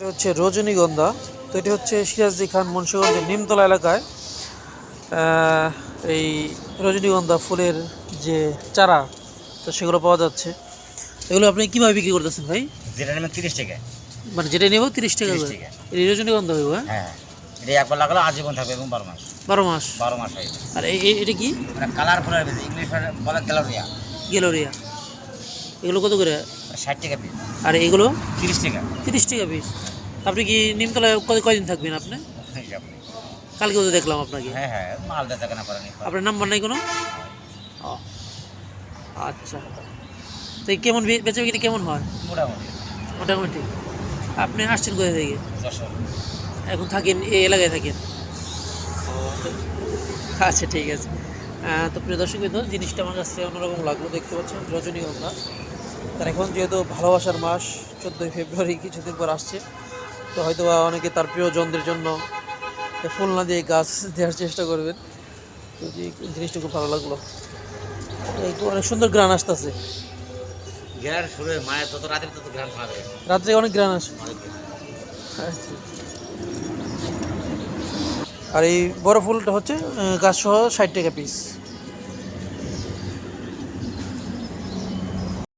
এটা হচ্ছে রজনীগন্ধা। তো এটি হচ্ছে সিরাজদি খান মুন্সিগঞ্জের নিমতলা এলাকায় এই রজনীগন্ধা ফুলের যে চারা, তো সেগুলো পাওয়া যাচ্ছে। এগুলো আপনি কীভাবে বিক্রি করতেছেন ভাই? যেটা নেবেন 30 টাকা। মানে যেটা নেব 30 টাকা 30 করে? টাকা। এই রজনীগন্ধা হইব? হ্যাঁ, হ্যাঁ, এটা একবার লাগালে আজীবন থাকবে এবং 12 মাস। 12 মাস? 12 মাস হয়। আর এটা কি? মানে কালারফুলের বেশি, ইংলিশ বলে গ্যালোরিয়া। গ্যালোরিয়া। এগুলো কত করে? 60 টাকা পিস। আর এগুলো? 30 টাকা। 30 টাকা পিস। আপনি কি নিমতলায় কয়দিন থাকবেন আপনি? কালকেও তো দেখলাম আপনাকে। হ্যাঁ হ্যাঁ, মালদা থেকে না করেনি। আপনার নাম্বার নাই কোনো? ও আচ্ছা। তো কেমন বেচা বিক্রি কেমন হয়? মোটামুটি। মোটামুটি। আপনি আসছেন কোথা থেকে? যশোর। এখন থাকেন এই এলাকায় থাকেন? আচ্ছা, ঠিক আছে। তো প্রিয় দর্শক বিন্দু, জিনিসটা আমার কাছে অন্যরকম লাগলো। দেখতে পাচ্ছেন রজনীগন্ধা। তার এখন যেহেতু ভালোবাসার মাস, 14ই ফেব্রুয়ারি কিছুদিন পর আসছে, তো হয়তো বা অনেকে তার প্রিয়জনদের জন্য ফুল না দিয়ে গাছ দেওয়ার চেষ্টা করবেন। তো জিনিসটা খুব ভালো লাগলো। অনেক সুন্দর গ্রান আসতেছে। গ্রান শুরু হয় মায়ের, তত রাতে তত গ্রান পাবে। রাত্রে অনেক গ্রান আসে। আচ্ছা। আর এই বড় ফুলটা হচ্ছে গাছ সহ 60 টাকা পিস।